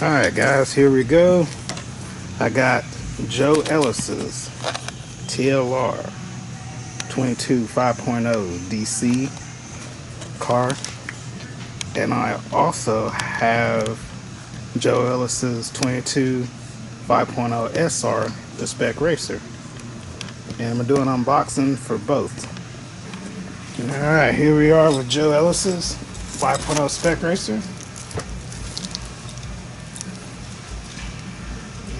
Alright guys, here we go. I got Joe Ellis's TLR 22 5.0 DC car, and I also have Joe Ellis's 22 5.0 SR, the Spec Racer, and I'm doing an unboxing for both. Alright, here we are with Joe Ellis's 5.0 Spec Racer.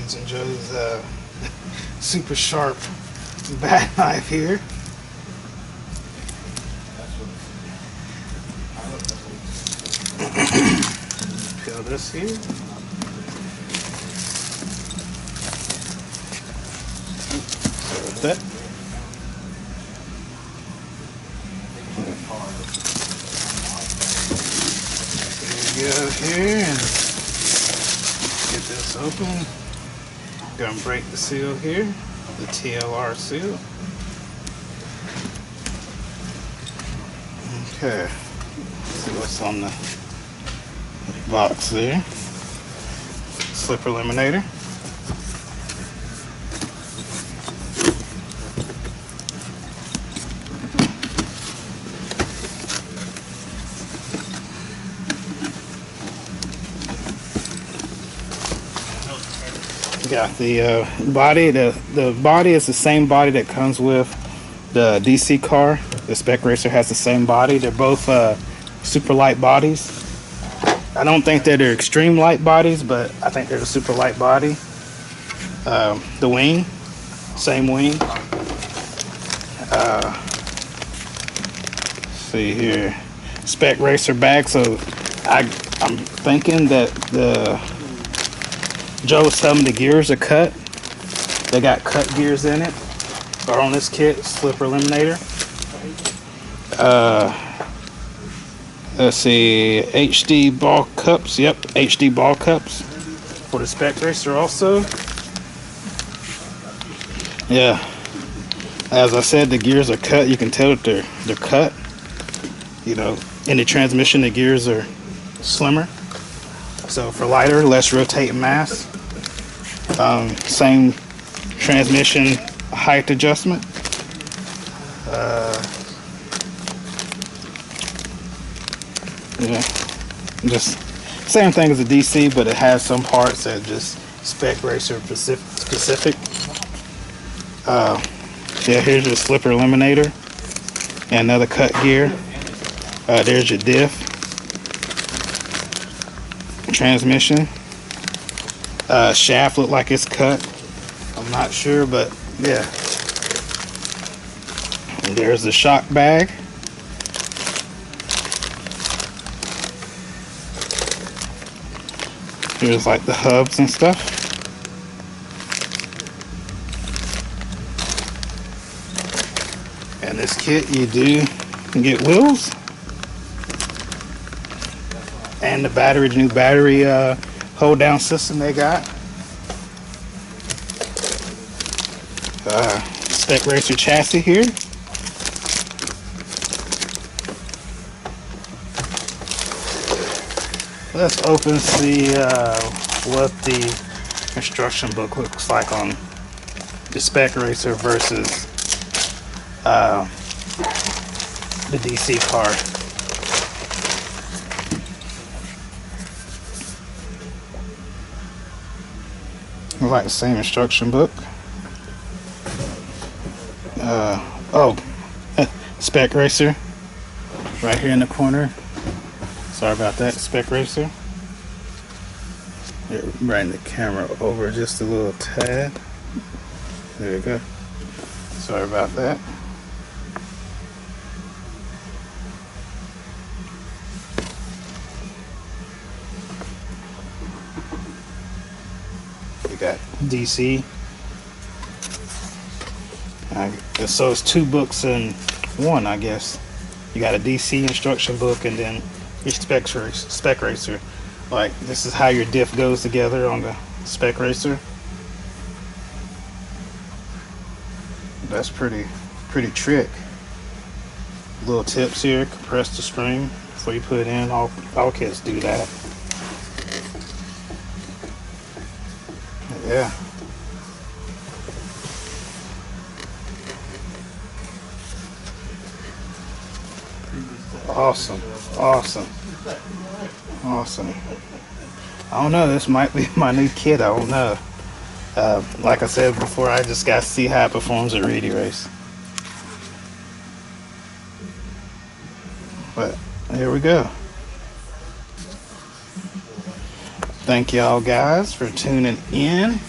Using Joe's super sharp bat knife here. Peel this here. So with that. Here we go here and get this open. Gonna break the seal here, the TLR seal. Okay, let's see what's on the box there. Slipper eliminator. Got the body. The body is the same body that comes with the DC car. The Spec Racer has the same body. They're both super light bodies. I don't think that they're extreme light bodies, but I think they're a super light body. The wing, same wing. See here, Spec Racer bag. So I'm thinking that the Joe was telling me the gears are cut. They got cut gears in it. Or on this kit, slipper eliminator. Let's see, HD ball cups. Yep, HD ball cups for the Spec Racer also. Yeah, as I said, the gears are cut. You can tell that they're cut. You know, in the transmission, the gears are slimmer. So for lighter, less rotating mass. Same transmission height adjustment. Yeah, just same thing as a DC, but it has some parts that just Spec Racer specific. Yeah, here's your slipper eliminator and another cut gear. There's your diff. Transmission. Shaft look like it's cut. I'm not sure, but yeah. And there's the shock bag. Here's like the hubs and stuff. And this kit, you do get wheels and the new battery hold down system they got. Spec Racer chassis here. Let's open and see what the instruction book looks like on the Spec Racer versus the DC car. Like the same instruction book. Oh, Spec Racer right here in the corner. Sorry about that, Spec Racer. Bring the camera over just a little tad. There you go. Sorry about that. Got DC. So it's two books in one, I guess. You got a DC instruction book and then your Spec Racer. Like, this is how your diff goes together on the Spec Racer. That's pretty trick. Little tips here: compress the string before you put it in. All kits do that. Yeah. Awesome. Awesome. Awesome. I don't know. This might be my new kid. I don't know. Like I said before, I just got to see how it performs at Reedy Race. But here we go. Thank y'all guys for tuning in.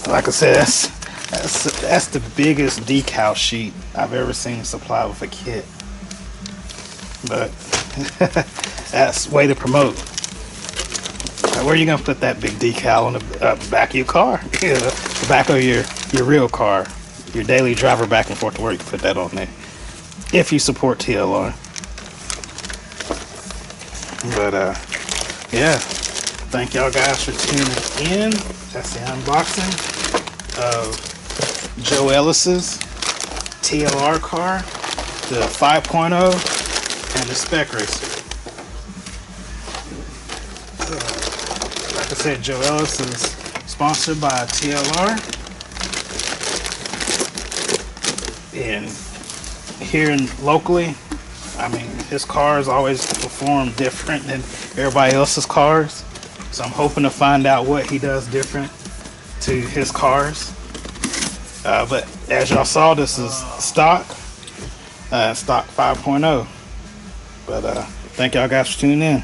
Like I said, that's the biggest decal sheet I've ever seen supplied with a kit. But that's way to promote. Where are you gonna put that big decal on the back of your car? The back of your real car, your daily driver back and forth to work. You can put that on there if you support TLR. But yeah, thank y'all guys for tuning in. That's the unboxing of Joe Ellis's TLR car, the 5.0 and the Spec Racer. Like I said, Joe Ellis is sponsored by TLR, and here locally, I mean, his cars always perform different than everybody else's cars. So I'm hoping to find out what he does different to his cars. But as y'all saw, this is stock 5.0. But thank y'all guys for tuning in.